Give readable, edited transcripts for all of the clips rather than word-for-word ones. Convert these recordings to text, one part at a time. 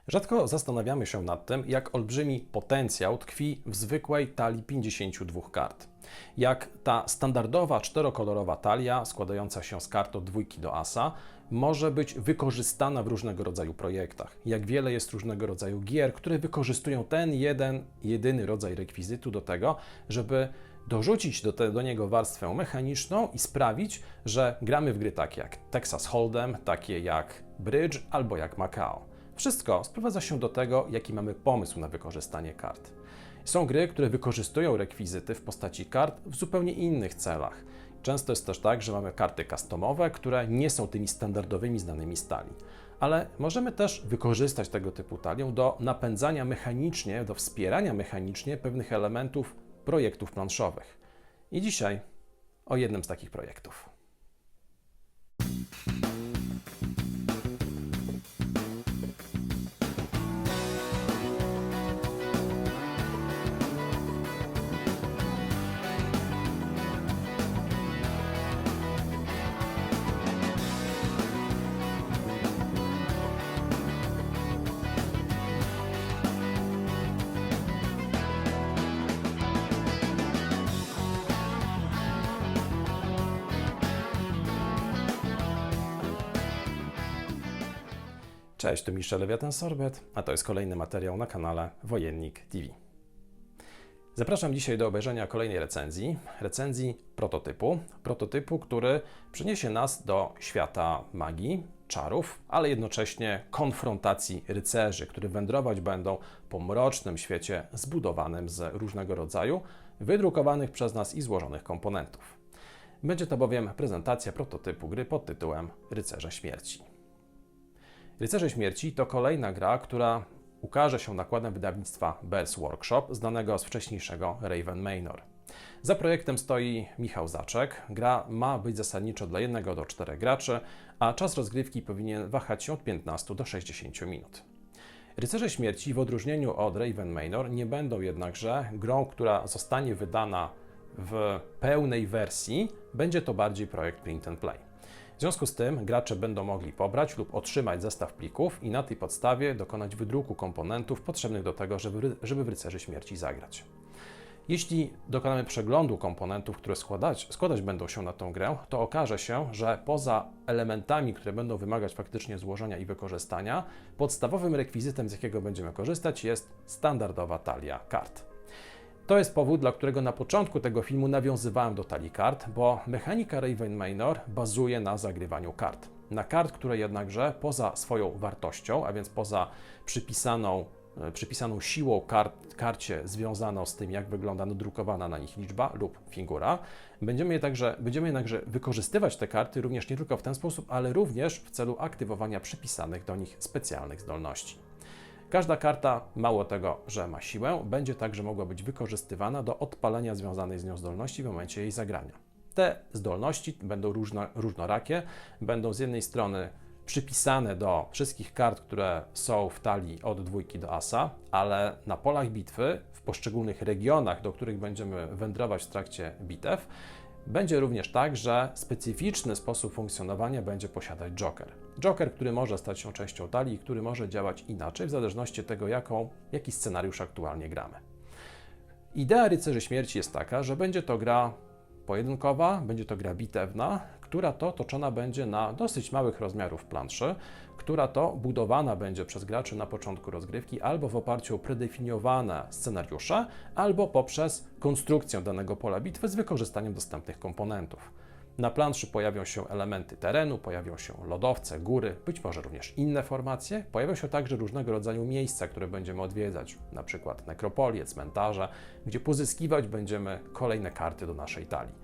Rzadko zastanawiamy się nad tym, jak olbrzymi potencjał tkwi w zwykłej talii 52 kart. Jak ta standardowa czterokolorowa talia, składająca się z kart od dwójki do asa, może być wykorzystana w różnego rodzaju projektach. Jak wiele jest różnego rodzaju gier, które wykorzystują ten jedyny rodzaj rekwizytu do tego, żeby dorzucić do niego warstwę mechaniczną i sprawić, że gramy w gry takie jak Texas Hold'em, takie jak Bridge albo jak Macao. Wszystko sprowadza się do tego, jaki mamy pomysł na wykorzystanie kart. Są gry, które wykorzystują rekwizyty w postaci kart w zupełnie innych celach. Często jest też tak, że mamy karty customowe, które nie są tymi standardowymi znanymi stali. Ale możemy też wykorzystać tego typu talię do napędzania mechanicznie, do wspierania mechanicznie pewnych elementów projektów planszowych. I dzisiaj o jednym z takich projektów. Cześć, tu Michel Lewiatan-Sorbet, a to jest kolejny materiał na kanale Wojennik TV. Zapraszam dzisiaj do obejrzenia kolejnej recenzji prototypu, który przyniesie nas do świata magii, czarów, ale jednocześnie konfrontacji rycerzy, którzy wędrować będą po mrocznym świecie zbudowanym z różnego rodzaju, wydrukowanych przez nas i złożonych komponentów. Będzie to bowiem prezentacja prototypu gry pod tytułem Rycerze Śmierci. Rycerze Śmierci to kolejna gra, która ukaże się nakładem wydawnictwa Bears Workshop, znanego z wcześniejszego Raven Manor. Za projektem stoi Michał Zaczek. Gra ma być zasadniczo dla 1 do 4 graczy, a czas rozgrywki powinien wahać się od 15 do 60 minut. Rycerze Śmierci w odróżnieniu od Raven Manor nie będą jednakże grą, która zostanie wydana w pełnej wersji, będzie to bardziej projekt print and play. W związku z tym gracze będą mogli pobrać lub otrzymać zestaw plików i na tej podstawie dokonać wydruku komponentów potrzebnych do tego, żeby w Rycerzy Śmierci zagrać. Jeśli dokonamy przeglądu komponentów, które składać będą się na tę grę, to okaże się, że poza elementami, które będą wymagać faktycznie złożenia i wykorzystania, podstawowym rekwizytem, z jakiego będziemy korzystać, jest standardowa talia kart. To jest powód, dla którego na początku tego filmu nawiązywałem do talii kart, bo mechanika Raven Manor bazuje na zagrywaniu kart. Na kart, które jednakże poza swoją wartością, a więc poza przypisaną siłą karcie związaną z tym, jak wygląda nadrukowana na nich liczba lub figura, będziemy jednakże wykorzystywać te karty również nie tylko w ten sposób, ale również w celu aktywowania przypisanych do nich specjalnych zdolności. Każda karta, mało tego, że ma siłę, będzie także mogła być wykorzystywana do odpalenia związanej z nią zdolności w momencie jej zagrania. Te zdolności będą różnorakie, będą z jednej strony przypisane do wszystkich kart, które są w talii od dwójki do asa, ale na polach bitwy, w poszczególnych regionach, do których będziemy wędrować w trakcie bitew, będzie również tak, że specyficzny sposób funkcjonowania będzie posiadać Joker. Joker, który może stać się częścią talii i który może działać inaczej w zależności od tego, jaki scenariusz aktualnie gramy. Idea Rycerzy Śmierci jest taka, że będzie to gra pojedynkowa, będzie to gra bitewna, która to toczona będzie na dosyć małych rozmiarów planszy, która to budowana będzie przez graczy na początku rozgrywki albo w oparciu o predefiniowane scenariusze, albo poprzez konstrukcję danego pola bitwy z wykorzystaniem dostępnych komponentów. Na planszy pojawią się elementy terenu, pojawią się lodowce, góry, być może również inne formacje. Pojawią się także różnego rodzaju miejsca, które będziemy odwiedzać, na przykład nekropolie, cmentarze, gdzie pozyskiwać będziemy kolejne karty do naszej talii.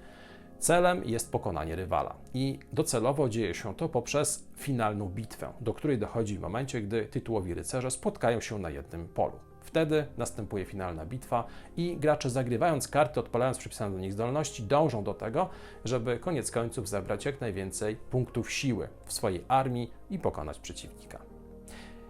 Celem jest pokonanie rywala i docelowo dzieje się to poprzez finalną bitwę, do której dochodzi w momencie, gdy tytułowi rycerze spotkają się na jednym polu. Wtedy następuje finalna bitwa i gracze, zagrywając karty, odpalając przypisane do nich zdolności, dążą do tego, żeby koniec końców zebrać jak najwięcej punktów siły w swojej armii i pokonać przeciwnika.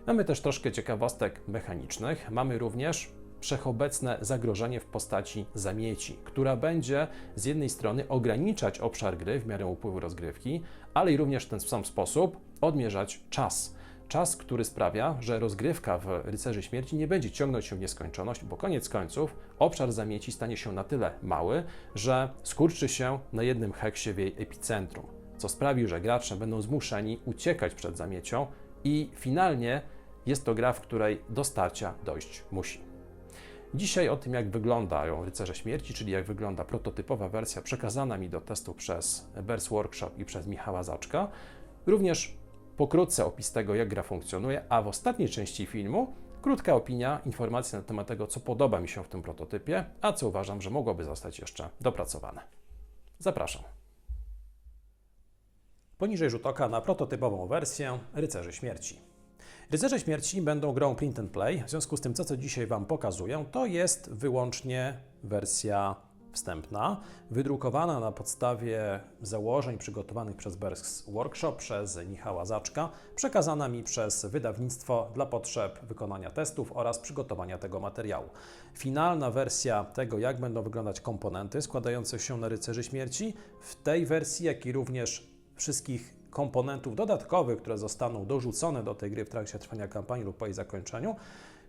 Mamy też troszkę ciekawostek mechanicznych. Mamy również wszechobecne zagrożenie w postaci zamieci, która będzie z jednej strony ograniczać obszar gry w miarę upływu rozgrywki, ale i również w ten sam sposób odmierzać czas. czas, który sprawia, że rozgrywka w Rycerzy Śmierci nie będzie ciągnąć się w nieskończoność, bo koniec końców obszar zamieci stanie się na tyle mały, że skurczy się na jednym heksie w jej epicentrum, co sprawi, że gracze będą zmuszeni uciekać przed zamiecią i finalnie jest to gra, w której do starcia dojść musi. Dzisiaj o tym, jak wyglądają Rycerze Śmierci, czyli jak wygląda prototypowa wersja przekazana mi do testu przez Bears Workshop i przez Michała Zaczka, również pokrótce opis tego, jak gra funkcjonuje, a w ostatniej części filmu krótka opinia, informacja na temat tego, co podoba mi się w tym prototypie, a co uważam, że mogłoby zostać jeszcze dopracowane. Zapraszam. Poniżej rzut oka na prototypową wersję Rycerzy Śmierci. Rycerze Śmierci będą grą print and play, w związku z tym, co dzisiaj Wam pokazuję, to jest wyłącznie wersja wstępna, wydrukowana na podstawie założeń przygotowanych przez Bears Workshop, przez Michała Zaczka, przekazana mi przez wydawnictwo dla potrzeb wykonania testów oraz przygotowania tego materiału. Finalna wersja tego, jak będą wyglądać komponenty składające się na Rycerzy Śmierci, w tej wersji, jak i również wszystkich komponentów dodatkowych, które zostaną dorzucone do tej gry w trakcie trwania kampanii lub po jej zakończeniu,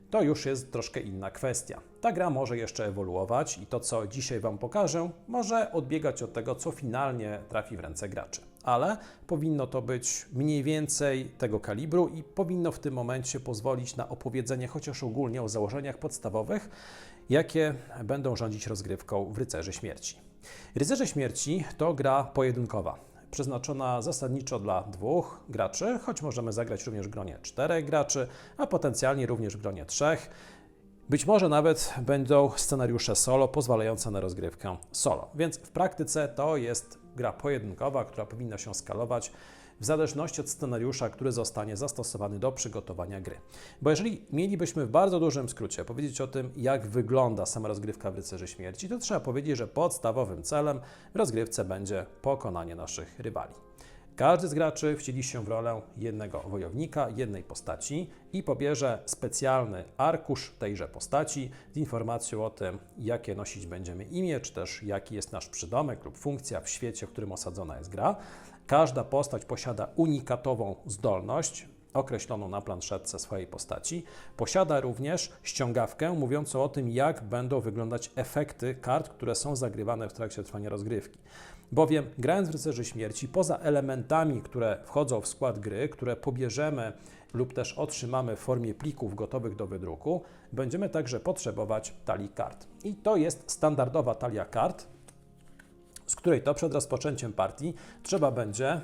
to już jest troszkę inna kwestia. Ta gra może jeszcze ewoluować i to, co dzisiaj Wam pokażę, może odbiegać od tego, co finalnie trafi w ręce graczy. Ale powinno to być mniej więcej tego kalibru i powinno w tym momencie pozwolić na opowiedzenie chociaż ogólnie o założeniach podstawowych, jakie będą rządzić rozgrywką w Rycerzy Śmierci. Rycerze Śmierci to gra pojedynkowa, przeznaczona zasadniczo dla 2 graczy, choć możemy zagrać również w gronie 4 graczy, a potencjalnie również w gronie 3. Być może nawet będą scenariusze solo pozwalające na rozgrywkę solo. Więc w praktyce to jest gra pojedynkowa, która powinna się skalować w zależności od scenariusza, który zostanie zastosowany do przygotowania gry. Bo jeżeli mielibyśmy w bardzo dużym skrócie powiedzieć o tym, jak wygląda sama rozgrywka w Rycerzy Śmierci, to trzeba powiedzieć, że podstawowym celem w rozgrywce będzie pokonanie naszych rywali. Każdy z graczy wcieli się w rolę jednego wojownika, jednej postaci i pobierze specjalny arkusz tejże postaci z informacją o tym, jakie nosić będziemy imię, czy też jaki jest nasz przydomek lub funkcja w świecie, w którym osadzona jest gra. Każda postać posiada unikatową zdolność, określoną na planszetce swojej postaci. Posiada również ściągawkę mówiącą o tym, jak będą wyglądać efekty kart, które są zagrywane w trakcie trwania rozgrywki. Bowiem grając w Rycerzy Śmierci, poza elementami, które wchodzą w skład gry, które pobierzemy lub też otrzymamy w formie plików gotowych do wydruku, będziemy także potrzebować talii kart. I to jest standardowa talia kart, z której to przed rozpoczęciem partii trzeba będzie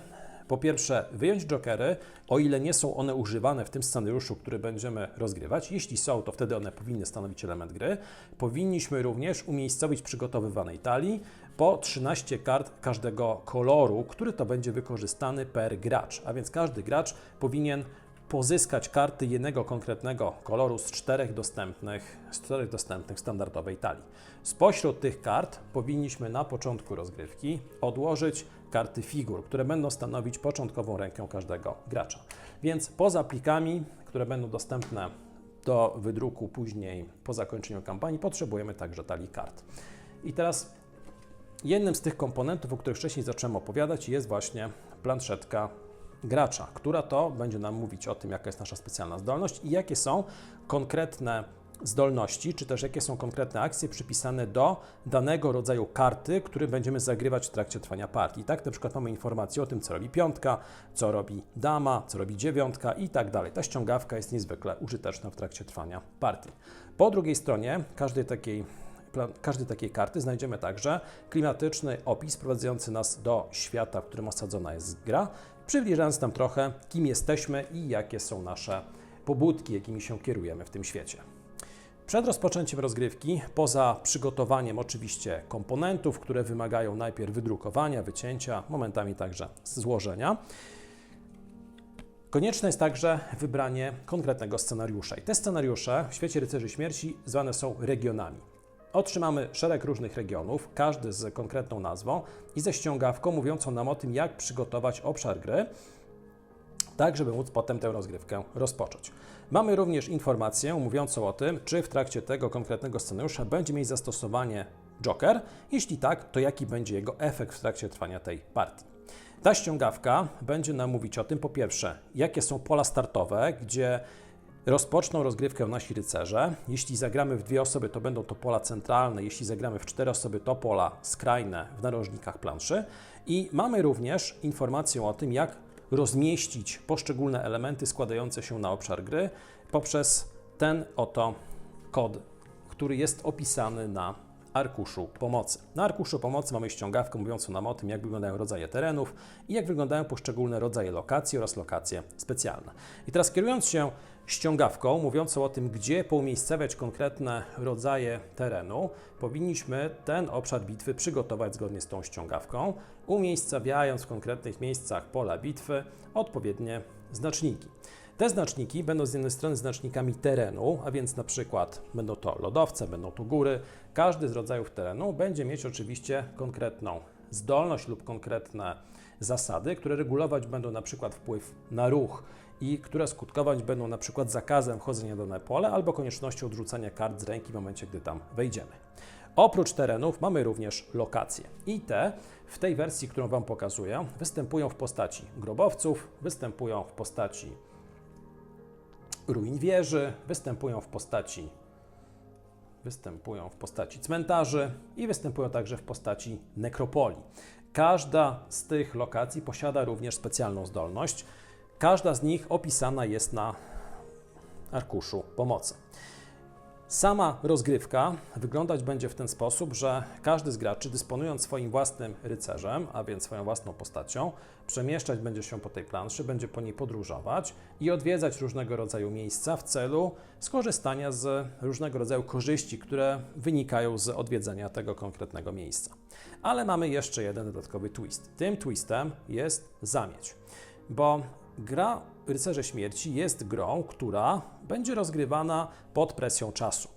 po pierwsze wyjąć jokery, o ile nie są one używane w tym scenariuszu, który będziemy rozgrywać. Jeśli są, to wtedy one powinny stanowić element gry. Powinniśmy również umiejscowić w przygotowywanej talii po 13 kart każdego koloru, który to będzie wykorzystany per gracz. A więc każdy gracz powinien pozyskać karty jednego konkretnego koloru z 4 dostępnych w standardowej talii. Spośród tych kart powinniśmy na początku rozgrywki odłożyć karty figur, które będą stanowić początkową rękę każdego gracza. Więc poza plikami, które będą dostępne do wydruku później po zakończeniu kampanii, potrzebujemy także talii kart. I teraz jednym z tych komponentów, o których wcześniej zacząłem opowiadać, jest właśnie planszetka gracza, która to będzie nam mówić o tym, jaka jest nasza specjalna zdolność i jakie są konkretne zdolności, czy też jakie są konkretne akcje przypisane do danego rodzaju karty, który będziemy zagrywać w trakcie trwania partii. Tak, na przykład mamy informację o tym, co robi 5, co robi dama, co robi 9 i tak dalej. Ta ściągawka jest niezwykle użyteczna w trakcie trwania partii. Po drugiej stronie każdej takiej karty znajdziemy także klimatyczny opis prowadzący nas do świata, w którym osadzona jest gra, przybliżając nam trochę, kim jesteśmy i jakie są nasze pobudki, jakimi się kierujemy w tym świecie. Przed rozpoczęciem rozgrywki, poza przygotowaniem oczywiście komponentów, które wymagają najpierw wydrukowania, wycięcia, momentami także złożenia, konieczne jest także wybranie konkretnego scenariusza. I te scenariusze w świecie Rycerzy Śmierci zwane są regionami. Otrzymamy szereg różnych regionów, każdy z konkretną nazwą i ze ściągawką mówiącą nam o tym, jak przygotować obszar gry, tak żeby móc potem tę rozgrywkę rozpocząć. Mamy również informację mówiącą o tym, czy w trakcie tego konkretnego scenariusza będzie mieć zastosowanie Joker. Jeśli tak, to jaki będzie jego efekt w trakcie trwania tej partii. Ta ściągawka będzie nam mówić o tym, po pierwsze, jakie są pola startowe, gdzie rozpoczną rozgrywkę nasi rycerze. Jeśli zagramy w 2 osoby, to będą to pola centralne. Jeśli zagramy w 4 osoby, to pola skrajne w narożnikach planszy. I mamy również informację o tym, jak rozmieścić poszczególne elementy składające się na obszar gry poprzez ten oto kod, który jest opisany na arkuszu pomocy. Na arkuszu pomocy mamy ściągawkę mówiącą nam o tym, jak wyglądają rodzaje terenów i jak wyglądają poszczególne rodzaje lokacji oraz lokacje specjalne. I teraz kierując się ściągawką mówiącą o tym, gdzie poumiejscawiać konkretne rodzaje terenu, powinniśmy ten obszar bitwy przygotować zgodnie z tą ściągawką, umiejscawiając w konkretnych miejscach pola bitwy odpowiednie znaczniki. Te znaczniki będą z jednej strony znacznikami terenu, a więc na przykład będą to lodowce, będą to góry. Każdy z rodzajów terenu będzie mieć oczywiście konkretną zdolność lub konkretne zasady, które regulować będą na przykład wpływ na ruch i które skutkować będą na przykład zakazem wchodzenia na dane pole albo koniecznością odrzucania kart z ręki w momencie, gdy tam wejdziemy. Oprócz terenów mamy również lokacje i te w tej wersji, którą Wam pokazuję, występują w postaci grobowców, występują w postaci ruin wieży, występują w postaci cmentarzy i występują także w postaci nekropolii. Każda z tych lokacji posiada również specjalną zdolność. Każda z nich opisana jest na arkuszu pomocy. Sama rozgrywka wyglądać będzie w ten sposób, że każdy z graczy, dysponując swoim własnym rycerzem, a więc swoją własną postacią, przemieszczać będzie się po tej planszy, będzie po niej podróżować i odwiedzać różnego rodzaju miejsca w celu skorzystania z różnego rodzaju korzyści, które wynikają z odwiedzenia tego konkretnego miejsca. Ale mamy jeszcze jeden dodatkowy twist. Tym twistem jest zamieć, bo gra Rycerze Śmierci jest grą, która będzie rozgrywana pod presją czasu.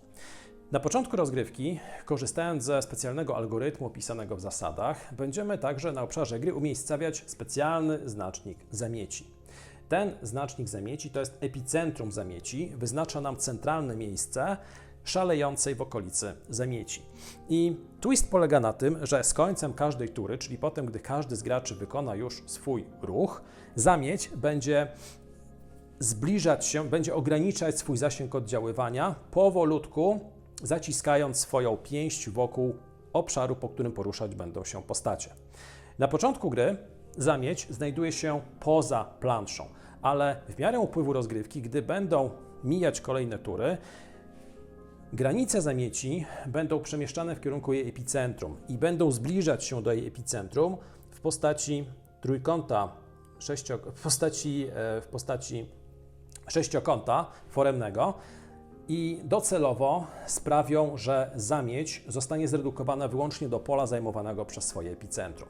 Na początku rozgrywki, korzystając ze specjalnego algorytmu opisanego w zasadach, będziemy także na obszarze gry umiejscawiać specjalny znacznik zamieci. Ten znacznik zamieci to jest epicentrum zamieci, wyznacza nam centralne miejsce szalejącej w okolicy zamieci. I twist polega na tym, że z końcem każdej tury, czyli potem, gdy każdy z graczy wykona już swój ruch, zamieć będzie zbliżać się, będzie ograniczać swój zasięg oddziaływania, powolutku zaciskając swoją pięść wokół obszaru, po którym poruszać będą się postacie. Na początku gry zamieć znajduje się poza planszą, ale w miarę upływu rozgrywki, gdy będą mijać kolejne tury, granice zamieci będą przemieszczane w kierunku jej epicentrum i będą zbliżać się do jej epicentrum w postaci trójkąta, w postaci sześciokąta foremnego i docelowo sprawią, że zamieć zostanie zredukowana wyłącznie do pola zajmowanego przez swoje epicentrum.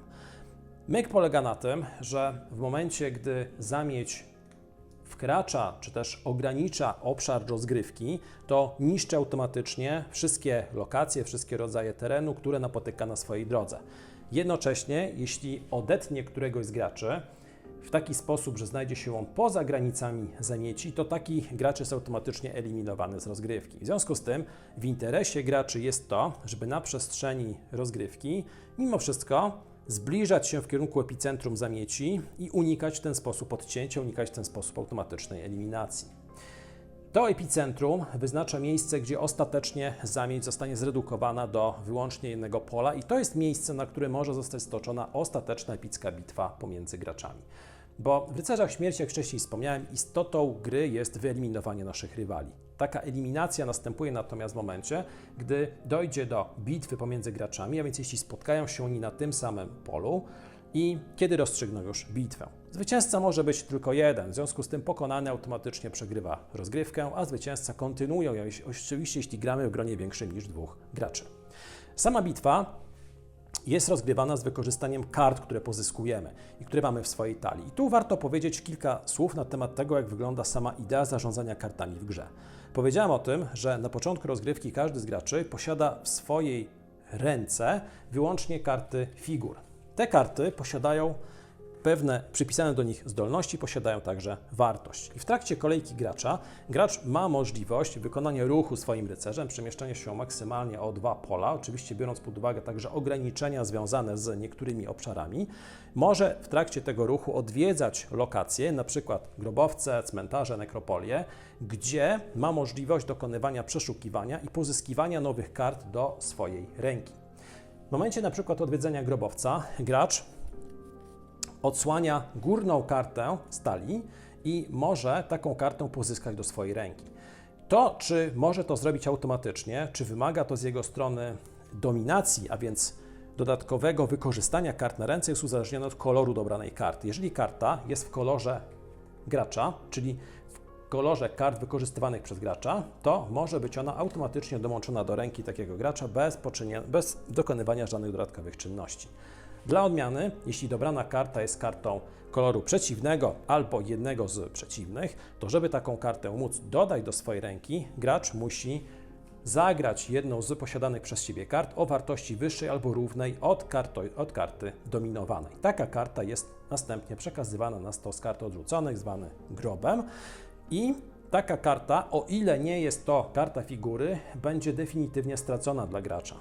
Myk polega na tym, że w momencie, gdy zamieć wkracza czy też ogranicza obszar rozgrywki, to niszczy automatycznie wszystkie lokacje, wszystkie rodzaje terenu, które napotyka na swojej drodze. Jednocześnie, jeśli odetnie któregoś z graczy w taki sposób, że znajdzie się on poza granicami zamieci, to taki gracz jest automatycznie eliminowany z rozgrywki. W związku z tym w interesie graczy jest to, żeby na przestrzeni rozgrywki mimo wszystko zbliżać się w kierunku epicentrum zamieci i unikać w ten sposób odcięcia, unikać w ten sposób automatycznej eliminacji. To epicentrum wyznacza miejsce, gdzie ostatecznie zamieć zostanie zredukowana do wyłącznie jednego pola i to jest miejsce, na które może zostać stoczona ostateczna epicka bitwa pomiędzy graczami. Bo w Rycerzach Śmierci, jak wcześniej wspomniałem, istotą gry jest wyeliminowanie naszych rywali. Taka eliminacja następuje natomiast w momencie, gdy dojdzie do bitwy pomiędzy graczami, a więc jeśli spotkają się oni na tym samym polu i kiedy rozstrzygną już bitwę. Zwycięzca może być tylko jeden, w związku z tym pokonany automatycznie przegrywa rozgrywkę, a zwycięzca kontynuuje ją, oczywiście jeśli gramy w gronie większym niż 2 graczy. Sama bitwa jest rozgrywana z wykorzystaniem kart, które pozyskujemy i które mamy w swojej talii. I tu warto powiedzieć kilka słów na temat tego, jak wygląda sama idea zarządzania kartami w grze. Powiedziałem o tym, że na początku rozgrywki każdy z graczy posiada w swojej ręce wyłącznie karty figur. Te karty posiadają pewne przypisane do nich zdolności posiadają także wartość. I w trakcie kolejki gracz ma możliwość wykonania ruchu swoim rycerzem, przemieszczania się maksymalnie o 2 pola, oczywiście biorąc pod uwagę także ograniczenia związane z niektórymi obszarami. Może w trakcie tego ruchu odwiedzać lokacje, np. grobowce, cmentarze, nekropolie, gdzie ma możliwość dokonywania przeszukiwania i pozyskiwania nowych kart do swojej ręki. W momencie np. odwiedzenia grobowca gracz odsłania górną kartę stali i może taką kartę pozyskać do swojej ręki. To, czy może to zrobić automatycznie, czy wymaga to z jego strony dominacji, a więc dodatkowego wykorzystania kart na ręce, jest uzależnione od koloru dobranej karty. Jeżeli karta jest w kolorze gracza, czyli w kolorze kart wykorzystywanych przez gracza, to może być ona automatycznie dołączona do ręki takiego gracza bez dokonywania żadnych dodatkowych czynności. Dla odmiany, jeśli dobrana karta jest kartą koloru przeciwnego albo jednego z przeciwnych, to żeby taką kartę móc dodać do swojej ręki, gracz musi zagrać jedną z posiadanych przez siebie kart o wartości wyższej albo równej od karty dominowanej. Taka karta jest następnie przekazywana na stos kart odrzuconych, zwany grobem, i taka karta, o ile nie jest to karta figury, będzie definitywnie stracona dla gracza.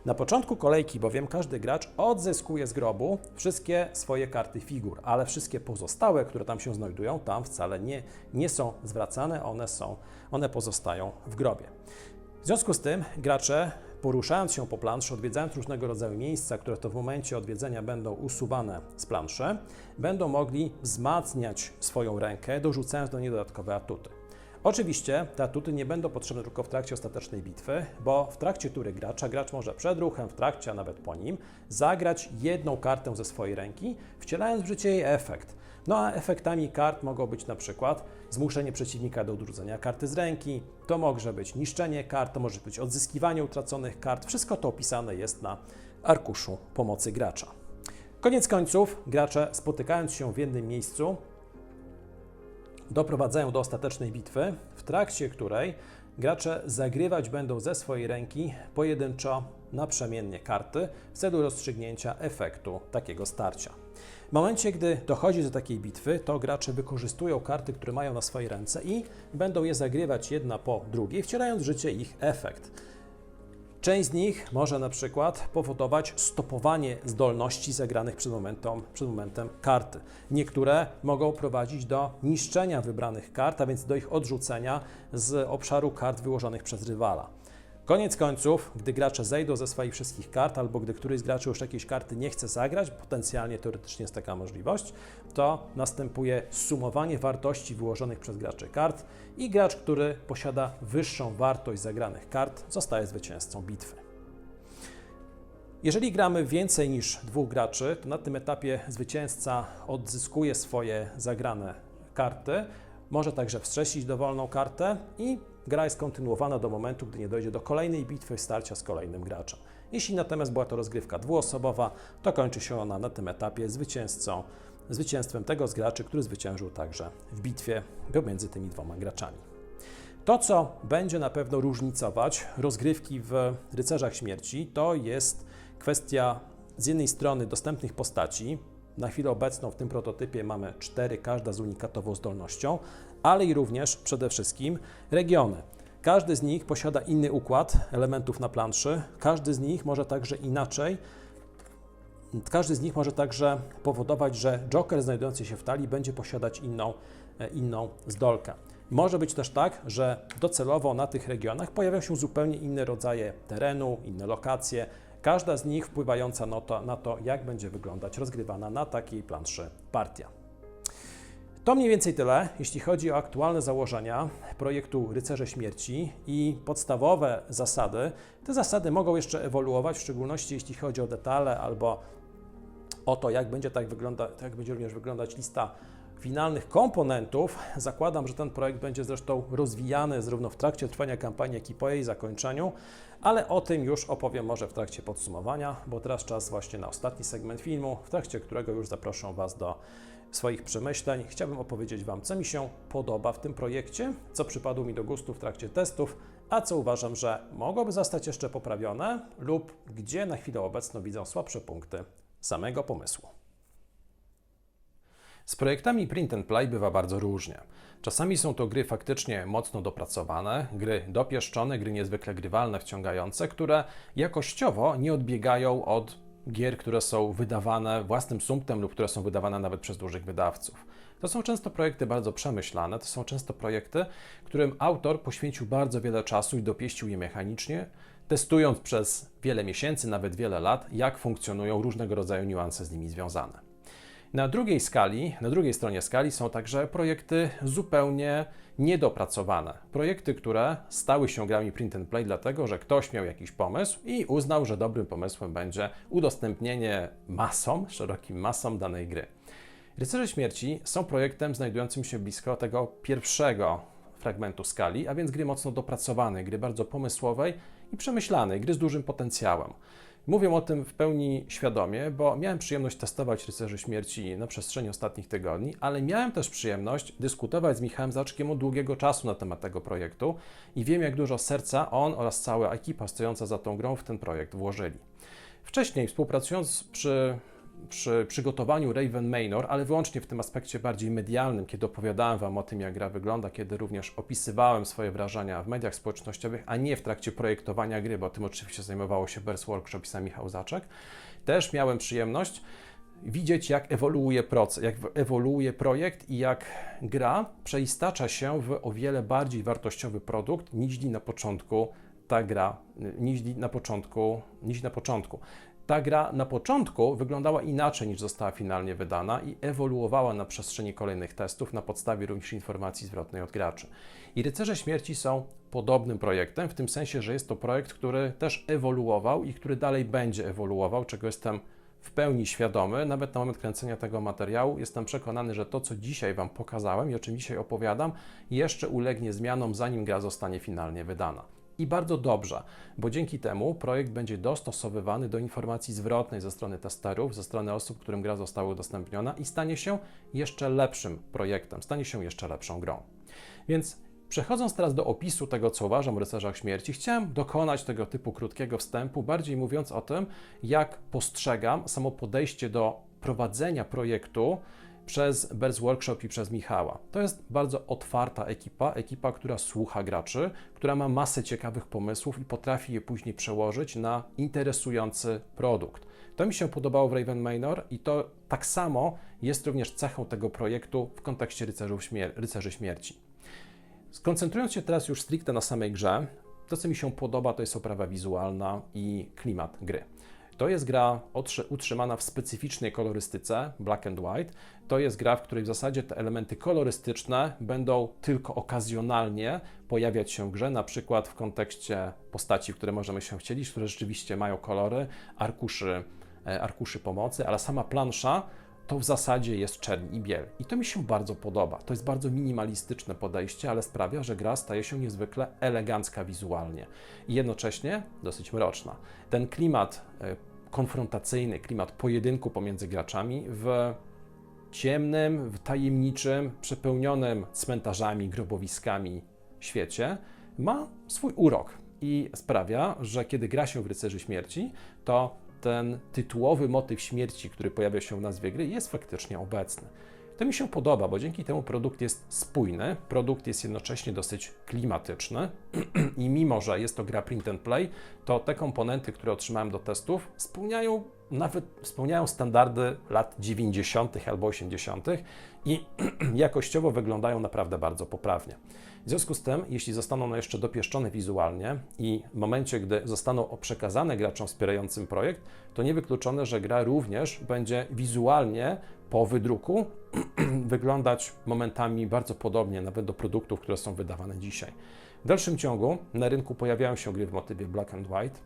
Na początku kolejki bowiem każdy gracz odzyskuje z grobu wszystkie swoje karty figur, ale wszystkie pozostałe, które tam się znajdują, tam wcale nie są zwracane, one pozostają w grobie. W związku z tym gracze, poruszając się po planszy, odwiedzając różnego rodzaju miejsca, które to w momencie odwiedzenia będą usuwane z planszy, będą mogli wzmacniać swoją rękę, dorzucając do niej dodatkowe atuty. Oczywiście te atuty nie będą potrzebne tylko w trakcie ostatecznej bitwy, bo w trakcie tury gracz może przed ruchem, w trakcie, a nawet po nim, zagrać jedną kartę ze swojej ręki, wcielając w życie jej efekt. No a efektami kart mogą być na przykład zmuszenie przeciwnika do odrzucenia karty z ręki, to może być niszczenie kart, to może być odzyskiwanie utraconych kart. Wszystko to opisane jest na arkuszu pomocy gracza. Koniec końców, gracze, spotykając się w jednym miejscu, doprowadzają do ostatecznej bitwy, w trakcie której gracze zagrywać będą ze swojej ręki pojedynczo naprzemiennie karty w celu rozstrzygnięcia efektu takiego starcia. W momencie, gdy dochodzi do takiej bitwy, to gracze wykorzystują karty, które mają na swojej ręce i będą je zagrywać jedna po drugiej, wcielając w życie ich efekt. Część z nich może na przykład powodować stopowanie zdolności zagranych przed momentem karty. Niektóre mogą prowadzić do niszczenia wybranych kart, a więc do ich odrzucenia z obszaru kart wyłożonych przez rywala. Koniec końców, gdy gracze zejdą ze swoich wszystkich kart, albo gdy któryś z graczy już jakiejś karty nie chce zagrać, potencjalnie, teoretycznie jest taka możliwość, to następuje sumowanie wartości wyłożonych przez graczy kart i gracz, który posiada wyższą wartość zagranych kart, zostaje zwycięzcą bitwy. Jeżeli gramy więcej niż 2 graczy, to na tym etapie zwycięzca odzyskuje swoje zagrane karty, może także wstrzesić dowolną kartę i gra jest kontynuowana do momentu, gdy nie dojdzie do kolejnej bitwy, starcia z kolejnym graczem. Jeśli natomiast była to rozgrywka dwuosobowa, to kończy się ona na tym etapie zwycięstwem tego z graczy, który zwyciężył także w bitwie pomiędzy tymi 2 graczami. To, co będzie na pewno różnicować rozgrywki w Rycerzach Śmierci, to jest kwestia z jednej strony dostępnych postaci. Na chwilę obecną w tym prototypie mamy 4, każda z unikatową zdolnością, ale i również przede wszystkim regiony. Każdy z nich posiada inny układ elementów na planszy, każdy z nich może także powodować, że Joker znajdujący się w talii będzie posiadać inną zdolkę. Może być też tak, że docelowo na tych regionach pojawią się zupełnie inne rodzaje terenu, inne lokacje, każda z nich wpływająca na to, jak będzie wyglądać rozgrywana na takiej planszy partia. To mniej więcej tyle, jeśli chodzi o aktualne założenia projektu Rycerze Śmierci i podstawowe zasady. Te zasady mogą jeszcze ewoluować, w szczególności jeśli chodzi o detale albo o to, jak będzie również wyglądać lista finalnych komponentów. Zakładam, że ten projekt będzie zresztą rozwijany zarówno w trakcie trwania kampanii, jak i po jej zakończeniu, ale o tym już opowiem może w trakcie podsumowania, bo teraz czas właśnie na ostatni segment filmu, w trakcie którego już zaproszę Was do swoich przemyśleń. Chciałbym opowiedzieć Wam, co mi się podoba w tym projekcie, co przypadło mi do gustu w trakcie testów, a co uważam, że mogłoby zostać jeszcze poprawione lub gdzie na chwilę obecną widzę słabsze punkty samego pomysłu. Z projektami print and play bywa bardzo różnie. Czasami są to gry faktycznie mocno dopracowane, gry dopieszczone, gry niezwykle grywalne, wciągające, które jakościowo nie odbiegają od gier, które są wydawane własnym sumptem lub które są wydawane nawet przez dużych wydawców. To są często projekty bardzo przemyślane, to są często projekty, którym autor poświęcił bardzo wiele czasu i dopieścił je mechanicznie, testując przez wiele miesięcy, nawet wiele lat, jak funkcjonują różnego rodzaju niuanse z nimi związane. Na drugiej stronie skali są także projekty zupełnie niedopracowane. Projekty, które stały się grami print and play dlatego, że ktoś miał jakiś pomysł i uznał, że dobrym pomysłem będzie udostępnienie szerokim masom danej gry. Rycerze Śmierci są projektem znajdującym się blisko tego pierwszego fragmentu skali, a więc gry mocno dopracowanej, gry bardzo pomysłowej i przemyślanej, gry z dużym potencjałem. Mówię o tym w pełni świadomie, bo miałem przyjemność testować Rycerzy Śmierci na przestrzeni ostatnich tygodni, ale miałem też przyjemność dyskutować z Michałem Zaczkiem od długiego czasu na temat tego projektu i wiem, jak dużo serca on oraz cała ekipa stojąca za tą grą w ten projekt włożyli. Wcześniej, współpracując przy przygotowaniu Raven Manor, ale wyłącznie w tym aspekcie bardziej medialnym, kiedy opowiadałem Wam o tym, jak gra wygląda, kiedy również opisywałem swoje wrażenia w mediach społecznościowych, a nie w trakcie projektowania gry, bo tym oczywiście zajmowało się Bears Workshop i sam Michał Zaczek, też miałem przyjemność widzieć, jak ewoluuje projekt i jak gra przeistacza się w o wiele bardziej wartościowy produkt niż na początku ta gra, niż na początku. Ta gra na początku wyglądała inaczej niż została finalnie wydana i ewoluowała na przestrzeni kolejnych testów na podstawie również informacji zwrotnej od graczy. I Rycerze Śmierci są podobnym projektem, w tym sensie, że jest to projekt, który też ewoluował i który dalej będzie ewoluował, czego jestem w pełni świadomy. Nawet na moment kręcenia tego materiału jestem przekonany, że to, co dzisiaj Wam pokazałem i o czym dzisiaj opowiadam, jeszcze ulegnie zmianom, zanim gra zostanie finalnie wydana. I bardzo dobrze, bo dzięki temu projekt będzie dostosowywany do informacji zwrotnej ze strony testerów, ze strony osób, którym gra została udostępniona i stanie się jeszcze lepszym projektem, stanie się jeszcze lepszą grą. Więc przechodząc teraz do opisu tego, co uważam o Rycerzach Śmierci, chciałem dokonać tego typu krótkiego wstępu, bardziej mówiąc o tym, jak postrzegam samo podejście do prowadzenia projektu przez Bears Workshop i przez Michała. To jest bardzo otwarta ekipa, która słucha graczy, która ma masę ciekawych pomysłów i potrafi je później przełożyć na interesujący produkt. To mi się podobało w Raven Manor i to tak samo jest również cechą tego projektu w kontekście Rycerzy Śmierci. Skoncentrując się teraz już stricte na samej grze, to co mi się podoba, to jest oprawa wizualna i klimat gry. To jest gra utrzymana w specyficznej kolorystyce, black and white. To jest gra, w której w zasadzie te elementy kolorystyczne będą tylko okazjonalnie pojawiać się w grze, na przykład w kontekście postaci, w które możemy się wcielić, które rzeczywiście mają kolory, arkuszy pomocy, ale sama plansza to w zasadzie jest czerń i biel. I to mi się bardzo podoba. To jest bardzo minimalistyczne podejście, ale sprawia, że gra staje się niezwykle elegancka wizualnie i jednocześnie dosyć mroczna. Ten klimat konfrontacyjny, klimat pojedynku pomiędzy graczami w ciemnym, w tajemniczym, przepełnionym cmentarzami, grobowiskami świecie ma swój urok i sprawia, że kiedy gra się w Rycerzy Śmierci, to ten tytułowy motyw śmierci, który pojawia się w nazwie gry, jest faktycznie obecny. To mi się podoba, bo dzięki temu produkt jest spójny, produkt jest jednocześnie dosyć klimatyczny i mimo, że jest to gra print and play, to te komponenty, które otrzymałem do testów, spełniają standardy lat 90. albo 80. i jakościowo wyglądają naprawdę bardzo poprawnie. W związku z tym, jeśli zostaną one jeszcze dopieszczone wizualnie i w momencie, gdy zostaną przekazane graczom wspierającym projekt, to niewykluczone, że gra również będzie wizualnie po wydruku wyglądać momentami bardzo podobnie nawet do produktów, które są wydawane dzisiaj. W dalszym ciągu na rynku pojawiają się gry w motywie black and white.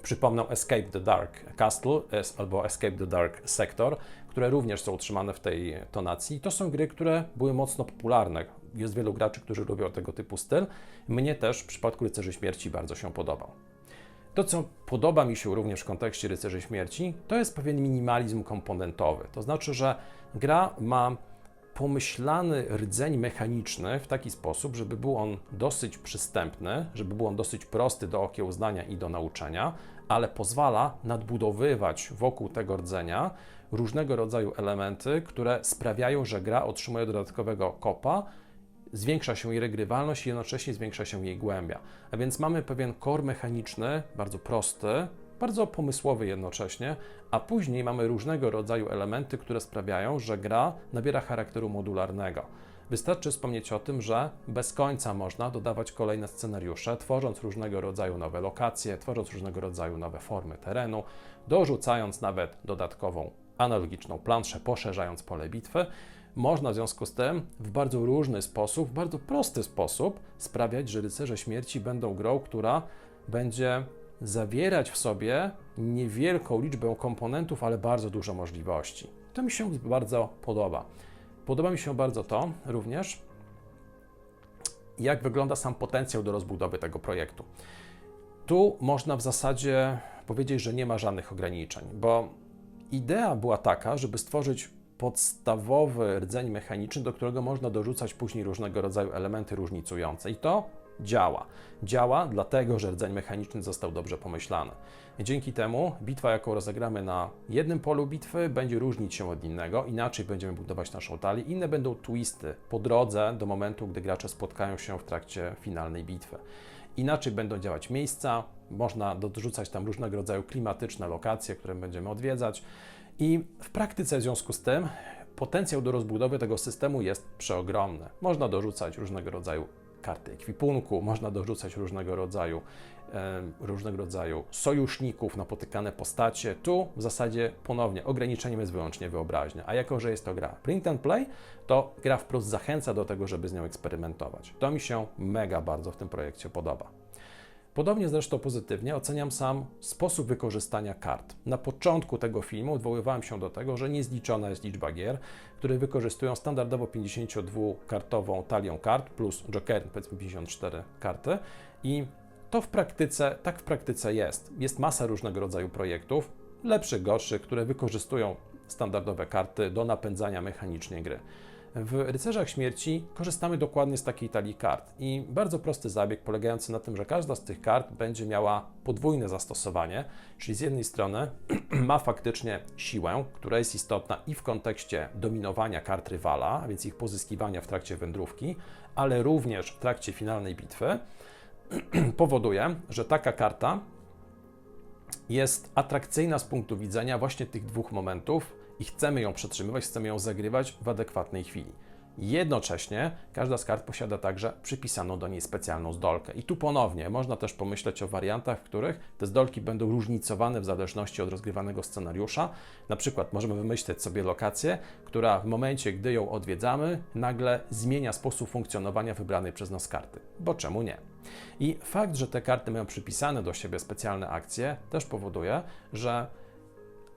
Przypomnę Escape the Dark Castle albo Escape the Dark Sector, które również są utrzymane w tej tonacji. To są gry, które były mocno popularne. Jest wielu graczy, którzy lubią tego typu styl. Mnie też w przypadku Rycerzy Śmierci bardzo się podobał. To, co podoba mi się również w kontekście Rycerzy Śmierci, to jest pewien minimalizm komponentowy. To znaczy, że gra ma pomyślany rdzeń mechaniczny w taki sposób, żeby był on dosyć przystępny, żeby był on dosyć prosty do okiełznania i do nauczenia, ale pozwala nadbudowywać wokół tego rdzenia różnego rodzaju elementy, które sprawiają, że gra otrzymuje dodatkowego kopa, zwiększa się jej regrywalność i jednocześnie zwiększa się jej głębia. A więc mamy pewien core mechaniczny, bardzo prosty, bardzo pomysłowy jednocześnie, a później mamy różnego rodzaju elementy, które sprawiają, że gra nabiera charakteru modularnego. Wystarczy wspomnieć o tym, że bez końca można dodawać kolejne scenariusze, tworząc różnego rodzaju nowe lokacje, tworząc różnego rodzaju nowe formy terenu, dorzucając nawet dodatkową analogiczną planszę, poszerzając pole bitwy. Można w związku z tym w bardzo różny sposób, w bardzo prosty sposób sprawiać, że Rycerze Śmierci będą grą, która będzie zawierać w sobie niewielką liczbę komponentów, ale bardzo dużo możliwości. To mi się bardzo podoba. Podoba mi się bardzo to również, jak wygląda sam potencjał do rozbudowy tego projektu. Tu można w zasadzie powiedzieć, że nie ma żadnych ograniczeń, bo idea była taka, żeby stworzyć podstawowy rdzeń mechaniczny, do którego można dorzucać później różnego rodzaju elementy różnicujące. I to działa. Działa dlatego, że rdzeń mechaniczny został dobrze pomyślany. I dzięki temu bitwa, jaką rozegramy na jednym polu bitwy, będzie różnić się od innego, inaczej będziemy budować naszą talię, inne będą twisty po drodze do momentu, gdy gracze spotkają się w trakcie finalnej bitwy. Inaczej będą działać miejsca, można dorzucać tam różnego rodzaju klimatyczne lokacje, które będziemy odwiedzać. I w praktyce w związku z tym potencjał do rozbudowy tego systemu jest przeogromny. Można dorzucać różnego rodzaju karty ekwipunku, można dorzucać różnego rodzaju sojuszników, napotykane postacie. Tu w zasadzie ponownie ograniczeniem jest wyłącznie wyobraźnia. A jako, że jest to gra print and play, to gra wprost zachęca do tego, żeby z nią eksperymentować. To mi się mega bardzo w tym projekcie podoba. Podobnie zresztą pozytywnie oceniam sam sposób wykorzystania kart. Na początku tego filmu odwoływałem się do tego, że niezliczona jest liczba gier, które wykorzystują standardowo 52-kartową talię kart plus joker, powiedzmy 54 karty i to tak w praktyce jest. Jest masa różnego rodzaju projektów, lepszych, gorszych, które wykorzystują standardowe karty do napędzania mechanicznie gry. W Rycerzach Śmierci korzystamy dokładnie z takiej talii kart i bardzo prosty zabieg polegający na tym, że każda z tych kart będzie miała podwójne zastosowanie, czyli z jednej strony ma faktycznie siłę, która jest istotna i w kontekście dominowania kart rywala, a więc ich pozyskiwania w trakcie wędrówki, ale również w trakcie finalnej bitwy, powoduje, że taka karta jest atrakcyjna z punktu widzenia właśnie tych dwóch momentów i chcemy ją przetrzymywać, chcemy ją zagrywać w adekwatnej chwili. Jednocześnie każda z kart posiada także przypisaną do niej specjalną zdolkę. I tu ponownie można też pomyśleć o wariantach, w których te zdolki będą różnicowane w zależności od rozgrywanego scenariusza. Na przykład możemy wymyśleć sobie lokację, która w momencie, gdy ją odwiedzamy, nagle zmienia sposób funkcjonowania wybranej przez nas karty. Bo czemu nie? I fakt, że te karty mają przypisane do siebie specjalne akcje, też powoduje, że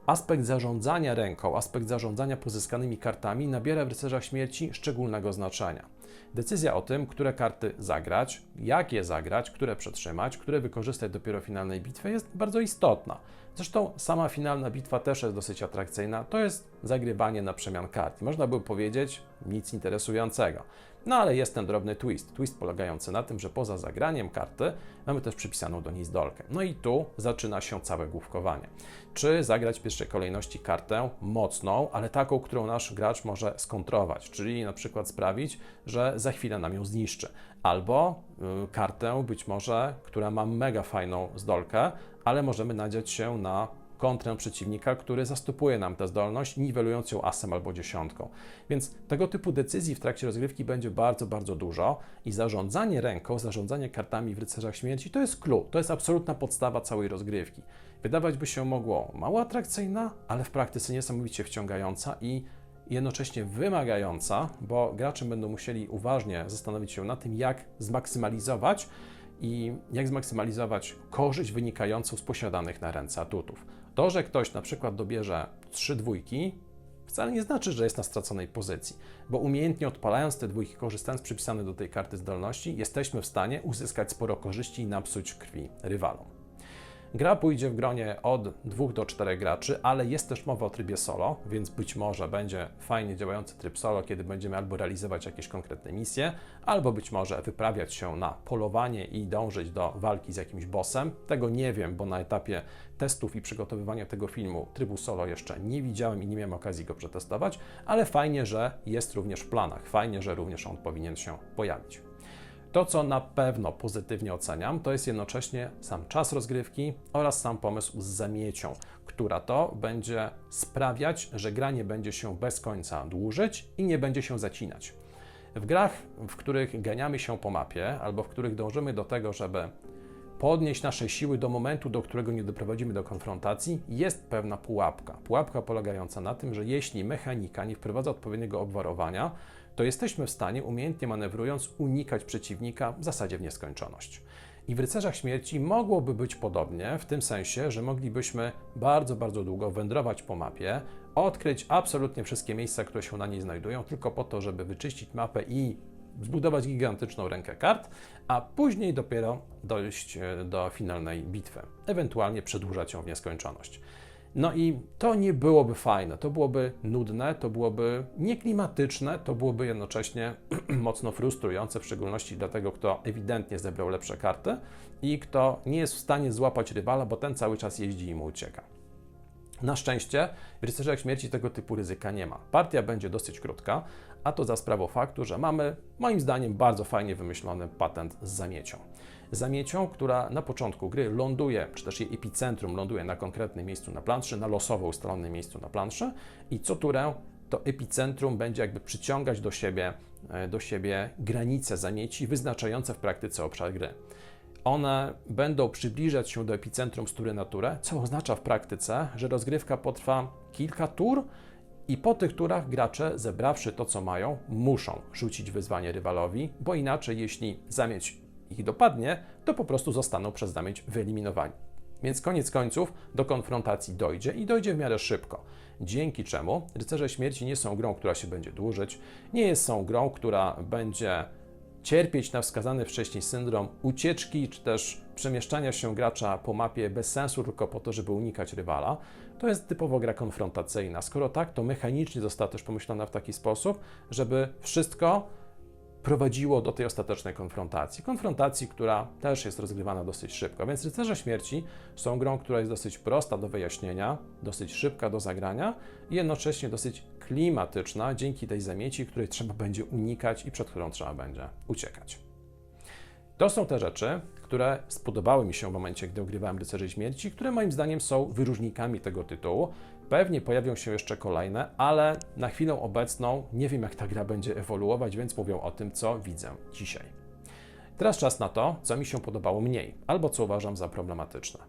aspekt zarządzania ręką, aspekt zarządzania pozyskanymi kartami nabiera w Rycerzach Śmierci szczególnego znaczenia. Decyzja o tym, które karty zagrać, jak je zagrać, które przetrzymać, które wykorzystać dopiero w finalnej bitwie jest bardzo istotna. Zresztą sama finalna bitwa też jest dosyć atrakcyjna. To jest zagrywanie na przemian kart. Można by powiedzieć, nic interesującego. No ale jest ten drobny twist. Twist polegający na tym, że poza zagraniem karty mamy też przypisaną do niej zdolkę. No i tu zaczyna się całe główkowanie. Czy zagrać w pierwszej kolejności kartę mocną, ale taką, którą nasz gracz może skontrować, czyli na przykład sprawić, że za chwilę nam ją zniszczy. Albo kartę być może, która ma mega fajną zdolkę, ale możemy nadziać się na kontrę przeciwnika, który zastopuje nam tę zdolność, niwelując ją asem albo dziesiątką. Więc tego typu decyzji w trakcie rozgrywki będzie bardzo, bardzo dużo i zarządzanie ręką, zarządzanie kartami w Rycerzach Śmierci to jest clue, to jest absolutna podstawa całej rozgrywki. Wydawać by się mogło mało atrakcyjna, ale w praktyce niesamowicie wciągająca i jednocześnie wymagająca, bo gracze będą musieli uważnie zastanowić się nad tym, jak zmaksymalizować korzyść wynikającą z posiadanych na ręce atutów. To, że ktoś na przykład dobierze 3 dwójki, wcale nie znaczy, że jest na straconej pozycji, bo umiejętnie odpalając te dwójki, korzystając z przypisanej do tej karty zdolności, jesteśmy w stanie uzyskać sporo korzyści i napsuć krwi rywalom. Gra pójdzie w gronie od 2 do 4 graczy, ale jest też mowa o trybie solo, więc być może będzie fajnie działający tryb solo, kiedy będziemy albo realizować jakieś konkretne misje, albo być może wyprawiać się na polowanie i dążyć do walki z jakimś bossem. Tego nie wiem, bo na etapie testów i przygotowywania tego filmu trybu solo jeszcze nie widziałem i nie miałem okazji go przetestować, ale fajnie, że jest również w planach, fajnie, że również on powinien się pojawić. To, co na pewno pozytywnie oceniam, to jest jednocześnie sam czas rozgrywki oraz sam pomysł z zamiecią, która to będzie sprawiać, że gra nie będzie się bez końca dłużyć i nie będzie się zacinać. W grach, w których ganiamy się po mapie albo w których dążymy do tego, żeby podnieść nasze siły do momentu, do którego nie doprowadzimy do konfrontacji, jest pewna pułapka. Pułapka polegająca na tym, że jeśli mechanika nie wprowadza odpowiedniego obwarowania, to jesteśmy w stanie, umiejętnie manewrując, unikać przeciwnika w zasadzie w nieskończoność. I w Rycerzach Śmierci mogłoby być podobnie, w tym sensie, że moglibyśmy bardzo, bardzo długo wędrować po mapie, odkryć absolutnie wszystkie miejsca, które się na niej znajdują, tylko po to, żeby wyczyścić mapę i zbudować gigantyczną rękę kart, a później dopiero dojść do finalnej bitwy, ewentualnie przedłużać ją w nieskończoność. No i to nie byłoby fajne, to byłoby nudne, to byłoby nieklimatyczne, to byłoby jednocześnie mocno frustrujące, w szczególności dla tego, kto ewidentnie zebrał lepsze karty i kto nie jest w stanie złapać rywala, bo ten cały czas jeździ i mu ucieka. Na szczęście w Rycerzach Śmierci tego typu ryzyka nie ma. Partia będzie dosyć krótka, a to za sprawą faktu, że mamy, moim zdaniem, bardzo fajnie wymyślony patent z zamiecią. Zamiecią, która na początku gry ląduje, czy też jej epicentrum ląduje na konkretnym miejscu na planszy, na losowo ustalonym miejscu na planszy i co turę to epicentrum będzie jakby przyciągać do siebie granice zamieci wyznaczające w praktyce obszar gry. One będą przybliżać się do epicentrum z tury na turę, co oznacza w praktyce, że rozgrywka potrwa kilka tur i po tych turach gracze, zebrawszy to, co mają, muszą rzucić wyzwanie rywalowi, bo inaczej, jeśli zamieć ich dopadnie, to po prostu zostaną przez zamieć wyeliminowani. Więc koniec końców do konfrontacji dojdzie i dojdzie w miarę szybko. Dzięki czemu Rycerze Śmierci nie są grą, która się będzie dłużyć, nie są grą, która będzie cierpieć na wskazany wcześniej syndrom ucieczki, czy też przemieszczania się gracza po mapie bez sensu tylko po to, żeby unikać rywala. To jest typowo gra konfrontacyjna. Skoro tak, to mechanicznie została też pomyślana w taki sposób, żeby wszystko prowadziło do tej ostatecznej konfrontacji, która też jest rozgrywana dosyć szybko. Więc Rycerze Śmierci są grą, która jest dosyć prosta do wyjaśnienia, dosyć szybka do zagrania i jednocześnie dosyć klimatyczna dzięki tej zamieci, której trzeba będzie unikać i przed którą trzeba będzie uciekać. To są te rzeczy, które spodobały mi się w momencie, gdy ogrywałem Rycerzy Śmierci, które moim zdaniem są wyróżnikami tego tytułu. Pewnie pojawią się jeszcze kolejne, ale na chwilę obecną nie wiem, jak ta gra będzie ewoluować, więc mówię o tym, co widzę dzisiaj. Teraz czas na to, co mi się podobało mniej, albo co uważam za problematyczne.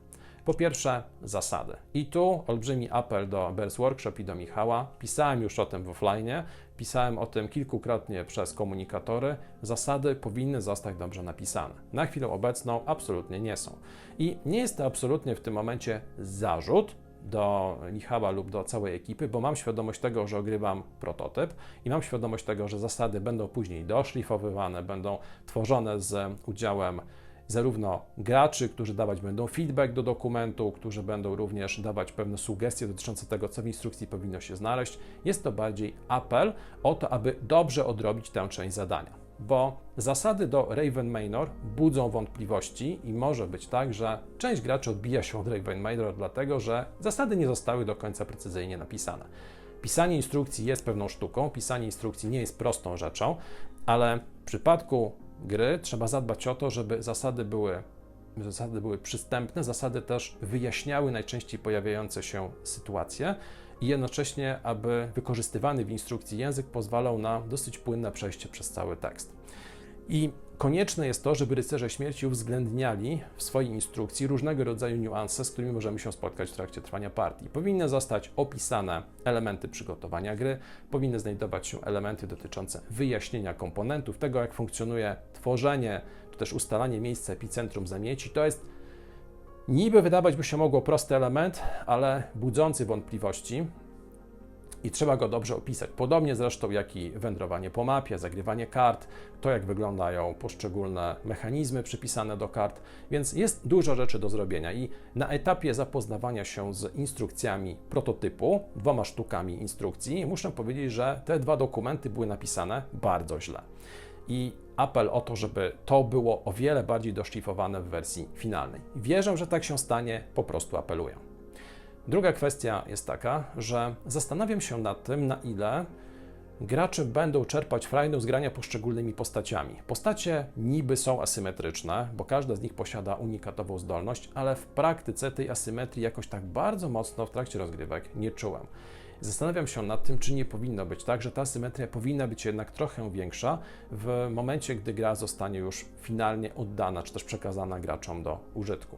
Po pierwsze, zasady. I tu olbrzymi apel do Bears Workshop i do Michała. Pisałem już o tym w offline, pisałem o tym kilkukrotnie przez komunikatory. Zasady powinny zostać dobrze napisane. Na chwilę obecną absolutnie nie są. I nie jest to absolutnie w tym momencie zarzut do Michała lub do całej ekipy, bo mam świadomość tego, że ogrywam prototyp i mam świadomość tego, że zasady będą później doszlifowywane, będą tworzone z udziałem zarówno graczy, którzy dawać będą feedback do dokumentu, którzy będą również dawać pewne sugestie dotyczące tego, co w instrukcji powinno się znaleźć. Jest to bardziej apel o to, aby dobrze odrobić tę część zadania, bo zasady do Raven Manor budzą wątpliwości i może być tak, że część graczy odbija się od Raven Manor dlatego, że zasady nie zostały do końca precyzyjnie napisane. Pisanie instrukcji jest pewną sztuką, pisanie instrukcji nie jest prostą rzeczą, ale w przypadku gry trzeba zadbać o to, żeby zasady były przystępne, zasady też wyjaśniały najczęściej pojawiające się sytuacje i jednocześnie, aby wykorzystywany w instrukcji język pozwalał na dosyć płynne przejście przez cały tekst. I konieczne jest to, żeby Rycerze Śmierci uwzględniali w swojej instrukcji różnego rodzaju niuanse, z którymi możemy się spotkać w trakcie trwania partii. Powinny zostać opisane elementy przygotowania gry, powinny znajdować się elementy dotyczące wyjaśnienia komponentów, tego jak funkcjonuje tworzenie, czy też ustalanie miejsca epicentrum zamieci. To jest niby wydawać by się mogło prosty element, ale budzący wątpliwości. i trzeba go dobrze opisać. Podobnie zresztą jak i wędrowanie po mapie, zagrywanie kart, to jak wyglądają poszczególne mechanizmy przypisane do kart, więc jest dużo rzeczy do zrobienia i na etapie zapoznawania się z instrukcjami prototypu, 2 sztukami instrukcji, muszę powiedzieć, że te 2 dokumenty były napisane bardzo źle. I apel o to, żeby to było o wiele bardziej doszlifowane w wersji finalnej. Wierzę, że tak się stanie, po prostu apeluję. Druga kwestia jest taka, że zastanawiam się nad tym, na ile gracze będą czerpać frajdę z grania poszczególnymi postaciami. Postacie niby są asymetryczne, bo każda z nich posiada unikatową zdolność, ale w praktyce tej asymetrii jakoś tak bardzo mocno w trakcie rozgrywek nie czułem. Zastanawiam się nad tym, czy nie powinno być tak, że ta asymetria powinna być jednak trochę większa w momencie, gdy gra zostanie już finalnie oddana, czy też przekazana graczom do użytku.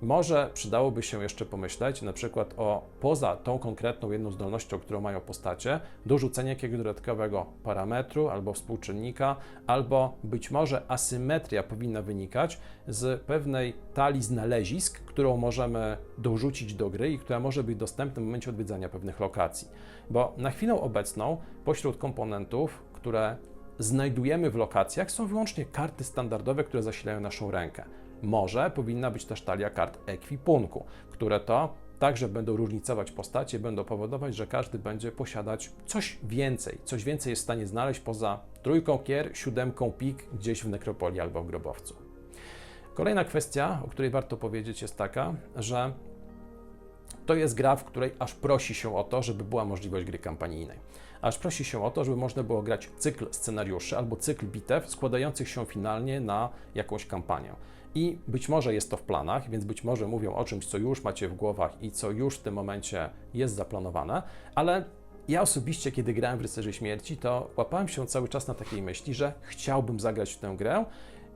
Może przydałoby się jeszcze pomyśleć na przykład o, poza tą konkretną jedną zdolnością, którą mają postacie, dorzucenie jakiegoś dodatkowego parametru albo współczynnika, albo być może asymetria powinna wynikać z pewnej talii znalezisk, którą możemy dorzucić do gry i która może być dostępna w momencie odwiedzania pewnych lokacji. Bo na chwilę obecną pośród komponentów, które znajdujemy w lokacjach, są wyłącznie karty standardowe, które zasilają naszą rękę. Może powinna być też talia kart ekwipunku, które to także będą różnicować postacie, będą powodować, że każdy będzie posiadać coś więcej jest w stanie znaleźć poza 3 kier, 7 pik gdzieś w nekropolii albo w grobowcu. Kolejna kwestia, o której warto powiedzieć, jest taka, że to jest gra, w której aż prosi się o to, żeby była możliwość gry kampanijnej. Aż prosi się o to, żeby można było grać cykl scenariuszy albo cykl bitew składających się finalnie na jakąś kampanię. I być może jest to w planach, więc być może mówią o czymś, co już macie w głowach i co już w tym momencie jest zaplanowane, ale ja osobiście, kiedy grałem w Rycerzy Śmierci, to łapałem się cały czas na takiej myśli, że chciałbym zagrać w tę grę,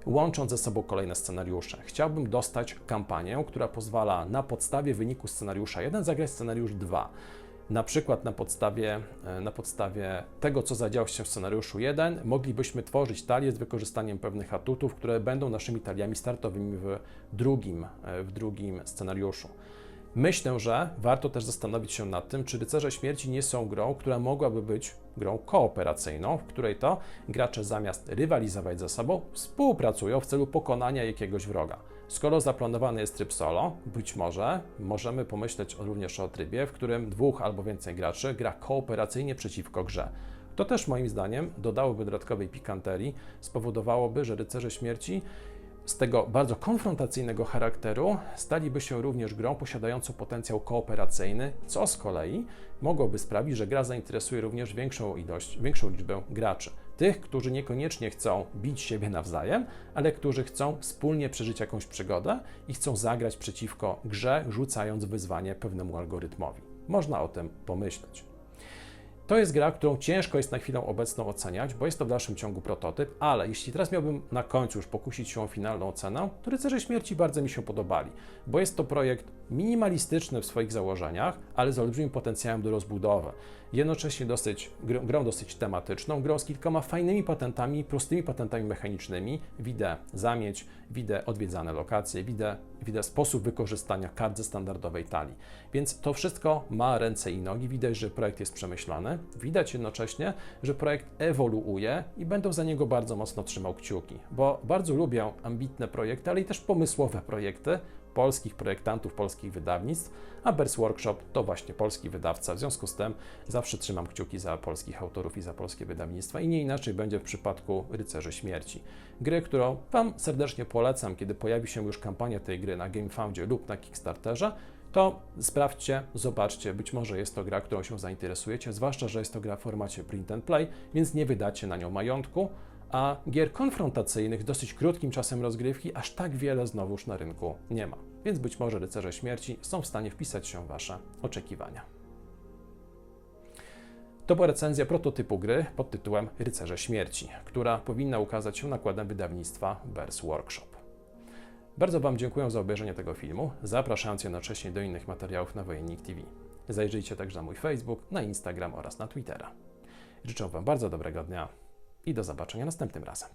łącząc ze sobą kolejne scenariusze. Chciałbym dostać kampanię, która pozwala na podstawie wyniku scenariusza 1 zagrać scenariusz 2. Na przykład na podstawie tego, co zadziało się w scenariuszu 1, moglibyśmy tworzyć talię z wykorzystaniem pewnych atutów, które będą naszymi taliami startowymi w drugim scenariuszu. Myślę, że warto też zastanowić się nad tym, czy Rycerze Śmierci nie są grą, która mogłaby być grą kooperacyjną, w której to gracze zamiast rywalizować ze sobą, współpracują w celu pokonania jakiegoś wroga. Skoro zaplanowany jest tryb solo, być może możemy pomyśleć również o trybie, w którym 2 albo więcej graczy gra kooperacyjnie przeciwko grze. To też moim zdaniem dodałoby dodatkowej pikanterii, spowodowałoby, że Rycerze Śmierci z tego bardzo konfrontacyjnego charakteru staliby się również grą posiadającą potencjał kooperacyjny, co z kolei mogłoby sprawić, że gra zainteresuje również większą liczbę graczy. Tych, którzy niekoniecznie chcą bić siebie nawzajem, ale którzy chcą wspólnie przeżyć jakąś przygodę i chcą zagrać przeciwko grze, rzucając wyzwanie pewnemu algorytmowi. Można o tym pomyśleć. To jest gra, którą ciężko jest na chwilę obecną oceniać, bo jest to w dalszym ciągu prototyp, ale jeśli teraz miałbym na końcu już pokusić się o finalną ocenę, to Rycerze Śmierci bardzo mi się podobali, bo jest to projekt minimalistyczny w swoich założeniach, ale z olbrzymim potencjałem do rozbudowy. Jednocześnie grą dosyć tematyczną, grą z kilkoma fajnymi patentami, prostymi patentami mechanicznymi. Widzę zamieć, widzę odwiedzane lokacje, widzę sposób wykorzystania kart ze standardowej talii. Więc to wszystko ma ręce i nogi, widać, że projekt jest przemyślany, widać jednocześnie, że projekt ewoluuje i będę za niego bardzo mocno trzymał kciuki, bo bardzo lubię ambitne projekty, ale i też pomysłowe projekty polskich projektantów, polskich wydawnictw, a Bears Workshop to właśnie polski wydawca, w związku z tym zawsze trzymam kciuki za polskich autorów i za polskie wydawnictwa i nie inaczej będzie w przypadku Rycerzy Śmierci. Gry, którą Wam serdecznie polecam, kiedy pojawi się już kampania tej gry na GameFoundzie lub na Kickstarterze, to sprawdźcie, zobaczcie, być może jest to gra, którą się zainteresujecie, zwłaszcza, że jest to gra w formacie print and play, więc nie wydacie na nią majątku, a gier konfrontacyjnych z dosyć krótkim czasem rozgrywki aż tak wiele znowuż na rynku nie ma. Więc być może Rycerze Śmierci są w stanie wpisać się w Wasze oczekiwania. To była recenzja prototypu gry pod tytułem Rycerze Śmierci, która powinna ukazać się nakładem wydawnictwa Bears Workshop. Bardzo Wam dziękuję za obejrzenie tego filmu, zapraszając jednocześnie do innych materiałów na Wojennik TV. Zajrzyjcie także na mój Facebook, na Instagram oraz na Twittera. Życzę Wam bardzo dobrego dnia i do zobaczenia następnym razem.